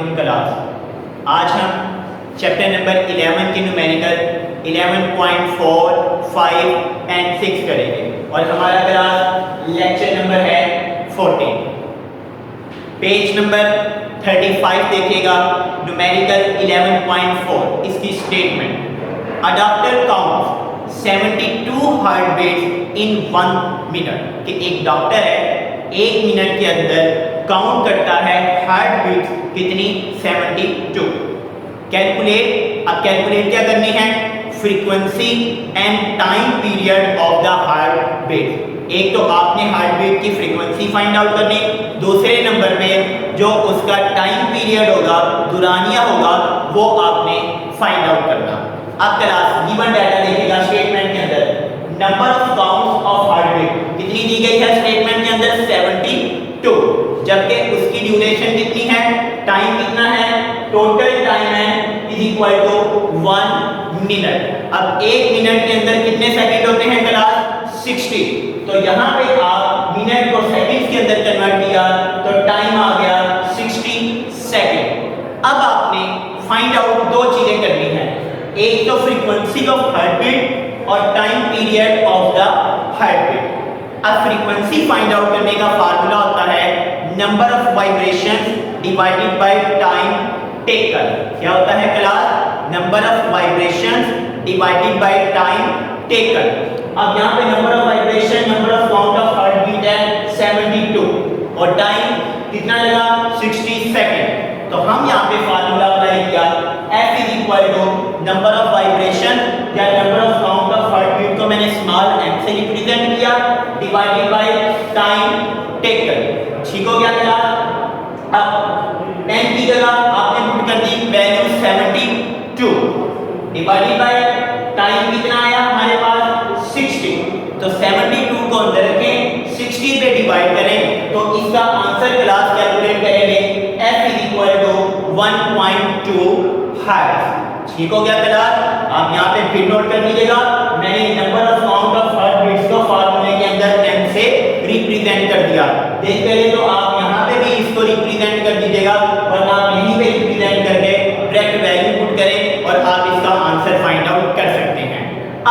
वालेकुम क्लास। आज हम चैप्टर नंबर 11 के न्यूमेरिकल 11.4, 5 एंड 6 करेंगे और हमारा क्लास लेक्चर नंबर है 14। पेज नंबर 35 देखिएगा, न्यूमेरिकल 11.4। इसकी statement, a doctor counts 72 heart beats in 1 minute. कि एक डॉक्टर है 1 मिनट के अंदर काउंट करता है हार्ट बीट्स कितनी, 72। कैलकुलेट, अब कैलकुलेट क्या करनी है, frequency and time period of the heart beat. एक तो आपने हार्ट बीट की फ्रीक्वेंसी फाइंड आउट करनी, दूसरे नंबर पे जो उसका टाइम पीरियड होगा, दुरानिया होगा, वो आपने फाइंड आउट करना। अब क्लास गिवन डाटा देखिएगा स्टेटमेंट के अंदर, number of counts of heart beat कितनी दी गई है स्टेटमेंट के अंदर, 72। जबकि उसकी ड्यूरेशन कितनी है, टाइम कितना है, टोटल टाइम है इज इक्वल टू 1 मिनट। अब 1 मिनट के अंदर कितने सेकंड होते हैं क्लास, 60। तो यहाँ पे आप मिनट को सेकंड्स के अंदर कन्वर्ट किया तो टाइम आ गया 60 सेकंड। अब आपने फाइंड आउट दो चीजें करनी है, एक तो फ्रीक्वेंसी ऑफ हार्ट बीट और time period of the heart beat. अब फ्रीक्वेंसी फाइंड आउट करने का फार्मूला होता है number of vibrations divided by time taken. क्या होता है class, number of vibrations divided by time taken. अब यहाँ पे number of vibration, number of count of heart beat है 72 और टाइम कितना लगा, 60 सेकंड। तो हम यहाँ पे फार्मूला अप्लाई किया, F is equal to number of vibration या number of count of heart beat को मैंने स्मॉल m से रिप्रेजेंट किया, डिवाइडेड बाय टाइम टेकन। ठीक हो गया क्लास। अब n की जगह आपने पुट कर दी वैल्यू 72 डिवाइडेड बाय टाइम कितना आया हमारे पास 60। तो 72 को अंदर रखें, 60 पे डिवाइड करें तो इसका आंसर क्लास कैलकुलेट करेंगे, F is equal to 1.2 hertz. ठीक हो गया क्लास। आप यहाँ पे फिर नोट कर लीजिएगा, मैंने number of count of heart beats को फार्मूले के अंदर m से रिप्रेजेंट कर दिया। देख पहले तो आप यहाँ पे भी इसको रिप्रेजेंट कर दीजिएगा, वरना आप यहीं पे रिप्रेजेंट करके डायरेक्ट वैल्यू पुट करें और आप इसका आंसर फाइंड आउट कर सकते हैं।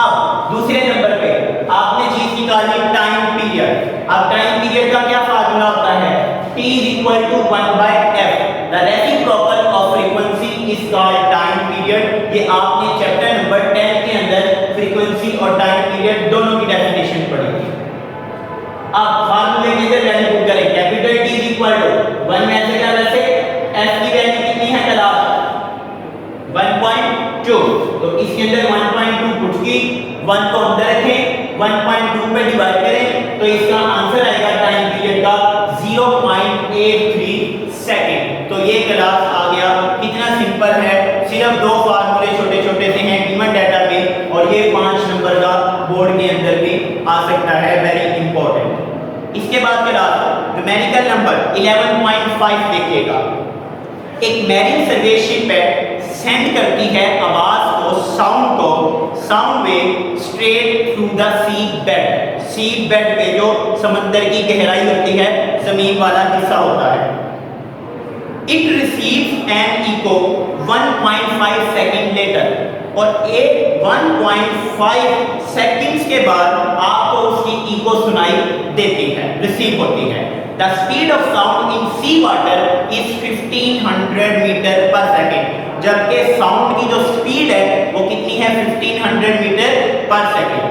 अब दूसरे नंबर पे आपने चीज निकाली टाइम पीरियड। अब टाइम पीरियड का क्या फार्मूला होता है, T is equal to 1/f, the reciprocal of frequency is called time period। ये आपने चैप्टर नंबर 10 के अंदर फ्रीक्वेंसी और टाइम पीरियड दोनों की डेफिनेशन पढ़ी थी। अब फार्मूले के अंदर वैल्यू पुट करें, capital T is equal to 1 में ऐसे क्या वैसे f की वैल्यू कितनी है क्लास, 1.2। तो इसके अंदर 1.2 पुट की, 1 को अंदर रखें, 1.2 पे डिवाइड करें तो इसका आंसर आएगा टाइम पीरियड का 0.83 सेकंड। तो ये क्लास आ गया, कितना सिंपल है, सिर्फ दो फार्मूले छोटे छोटे से हैं गिवन डाटा में और ये 5 नंबर का बोर्ड के अंदर भी आ सकता है, वेरी इंपॉर्टेंट। इसके बाद क्लास न्यूमेरिकल नंबर 11.5 देखिएगा। एक मैरिन सर्वे शिप है, सेंड करती है आवाज को, sound wave straight through the sea bed. Sea bed पे जो समंदर की गहराई होती है, जमीन वाला हिस्सा होता है। It receives an echo 1.5 second later और एक 1.5 सेकंड्स के बाद आपको उसकी इको सुनाई देती है, रिसीव होती है। The speed of sound in sea water is 1500 meter per second. जबकि साउंड की जो स्पीड है वो कितनी है, 1500 meter per second.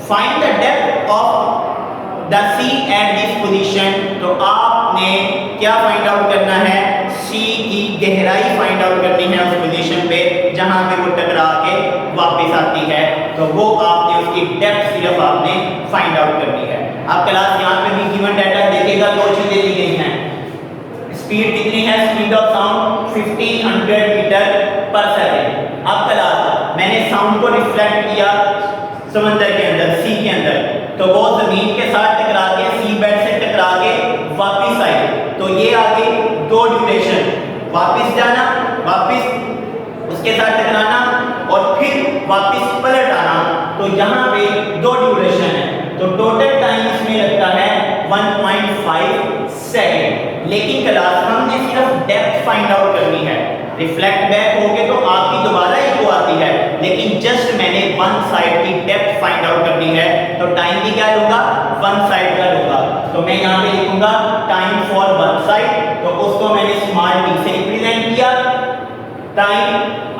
Find the depth of the sea at this position. तो आपने क्या फाइंड आउट करना है, सी की गहराई फाइंड आउट करनी है उस पोजीशन पे जहां पे वो टकरा के वापस आती है। तो वो आपने उसकी डेप्थ सिर्फ आपने फाइंड आउट करनी है। अब क्लास यहाँ पे भी गिवन डाटा देखेगा, दो चीजें दी गई हैं, स्पीड कितनी है, speed of sound 1500 meter per second. अब क्लास मैंने साउंड को रिफ्लेक्ट किया समंदर के अंदर, सी के अंदर, तो वो जमीन के साथ टकरा के, सी बेड से टकरा के वापस आई। तो ये आ गई दो ड्यूरेशन, वापस जाना, वापस उसके साथ टकराना और फिर वापस पलट आना। तो यहाँ पे दो ड्यूरेशन है, तो टोटल टाइम इसमें लगता है 1.5 सेकंड। लेकिन क्लास हमने सिर्फ डेप्थ फाइंड आउट करनी है। रिफ्लेक्ट बैक होगे तो आपकी दोबारा इको आती है, लेकिन जस्ट मैंने वन साइड की डेप्थ फाइंड आउट करनी है, तो टाइम भी क्या लूंगा, वन साइड का लूंगा। तो मैं यहाँ पे लिखूंगा टाइम फॉर वन साइड, तो उसको मैंने स्मॉल टी से रिप्रेजेंट किया। टाइम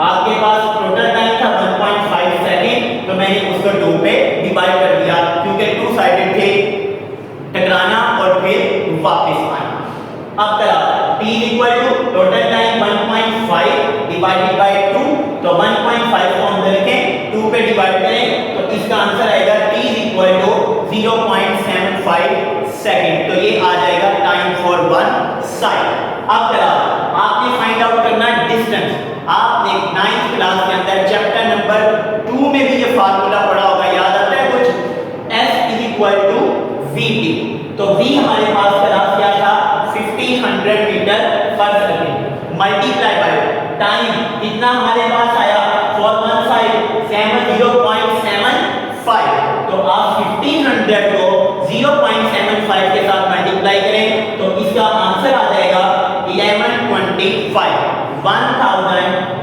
आपके पास टोटल टाइम था 1.5 सेकेंड, तो मैंने उसको 2 पे डिवाइड कर दिया, क्योंकि टू साइडेड थे, टकराना और फिर वापस आना। अब क्या t equal to total time 1.5 divided by 2, तो 1.5 को अंदर रखें, 2 पे डिवाइड करें, तो इसका आंसर आएगा t इक्वल टू 0.75 सेकंड। तो ये आ जाएगा टाइम फॉर वन साइड। अब क्या आपने फाइंड आउट करना है डिस्टेंस। आपने 9th क्लास के अंदर चैप्टर नंबर 2 में भी ये फार्मूला पढ़ा होगा, याद आता है कुछ, s इक्वल टू vt। तो v हमारे पास क्लास क्या था, 1500 meter per second multiply by time कितना हमारे पास आया फॉर वन साइड 0.75। तो आप 1500 को 0.75 के साथ मल्टीप्लाई करें तो इसका आंसर आ जाएगा 1125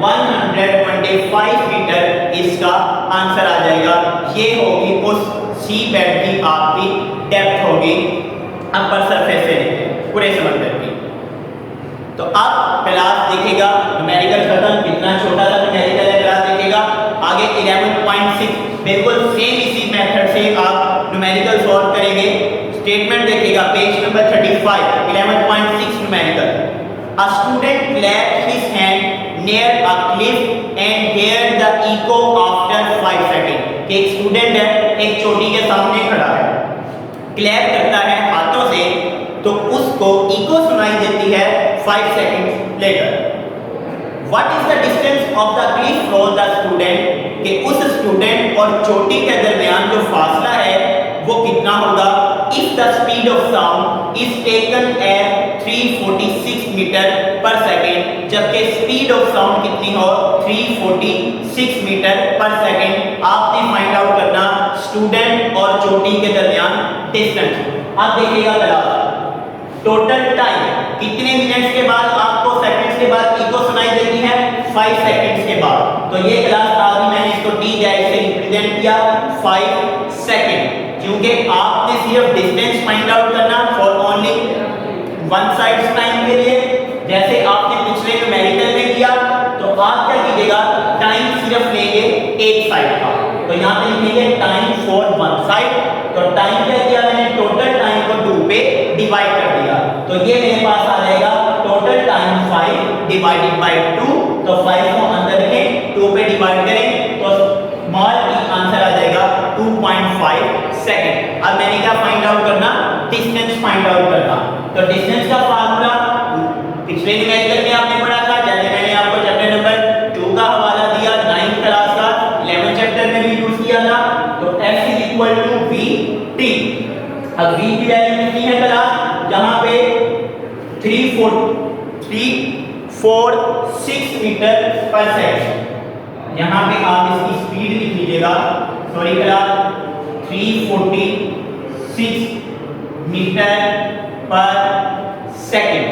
1125 मीटर इसका आंसर आ जाएगा। ये होगी उस सी बेड की आपकी डेप्थ होगी अपर सरफेस से पूरे समंदर की। तो अब क्लास देखेगा न्यूमेरिकल खत्म, कितना छोटा सा न्यूमेरिकल है क्लास देखेगा। आगे 11.6 बिल्कुल सेम इसी मेथड से आप न्यूमेरिकल सॉल्व करेंगे। स्टेटमेंट देखेगा page number 35 11.6 numerical. A student clapped his hand near a cliff and heard the echo after 5 seconds। एक स्टूडेंट है, एक चोटी के सामने खड़ा है, क्लैप करता है हाथों से, तो उसको इको सुनाई देती है 5 seconds later. What is the distance of the cliff from the student, कि उस स्टूडेंट और चोटी के दरमियान जो फासला है वो कितना होगा। If the speed of sound is taken at 346 meter per second, जबकि स्पीड ऑफ साउंड कितनी हो 346 मीटर पर सेकेंड। आपने फाइंड आउट करना स्टूडेंट और चोटी के दरमियान डिस्टेंस। अब देखिएगा क्लास टोटल टाइम कितने मिनट्स के बाद आपको सेकंड्स के बाद इको सुनाई देती है 5 सेकंड्स के बाद। तो ये क्लास आज मैंने इसको टी डैश से रिप्रेजेंट किया 5 सेकंड, क्योंकि आपने सिर्फ डिस्टेंस फाइंड आउट करना for only one side time के लिए, जैसे आपने पिछले न्यूमेरिकल में किया। तो आप क्या कीजिएगा, टाइम सिर्फ लेंगे एक साइड का, तो यहाँ पे लिखेंगे टाइम फॉर वन साइड। तो टाइम क्या किया मैंने, टोटल टाइम को 2 पे डिवाइड कर दिया, तो ये मेरे पास आ जाएगा टोटल टाइम 5 डिवाइडेड बाय 2। तो 5 को अंदर रखें, 2 पे डिवाइड करें, तो स्मॉल आंसर आ जाएगा 2.5 सेकंड। अब मैंने क्या फाइंड आउट करना, डिस्टेंस फाइंड आउट करना। तो डिस्टेंस का फार्मूला पिछले न्यूमेरिकल में आपने पढ़ा था, जैसे मैंने आपको चैप्टर नंबर 2 का हवाला दिया, 9th क्लास का 11th चैप्टर में भी यूज किया था। तो f इक्वल टू vt। अब v की वैल्यू कितनी है क्लास, जहां पे 346 मीटर पर सेकंड, यहां पे आप इसकी स्पीड लिख लीजिएगा, sorry class 346 meter per second.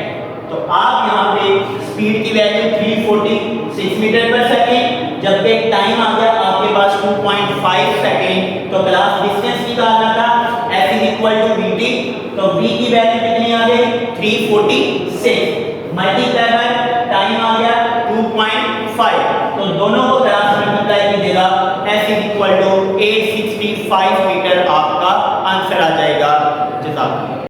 तो आप यहाँ पे स्पीड की वैल्यू 346 मीटर पर सेकंड, जबकि टाइम आ गया आपके पास 2.5 सेकंड। तो क्लास डिस्टेंस निकालना था f इक्वल टू vt। तो v की वैल्यू कितनी आ गई 346 मल्टीप्लाई बाय टाइम आ गया 2.5। तो दोनों को क्लास मल्टीप्लाई कीजिएगा, f इक्वल टू 865 मीटर आपका आंसर आ जाएगा। जज़ाकल्लाह।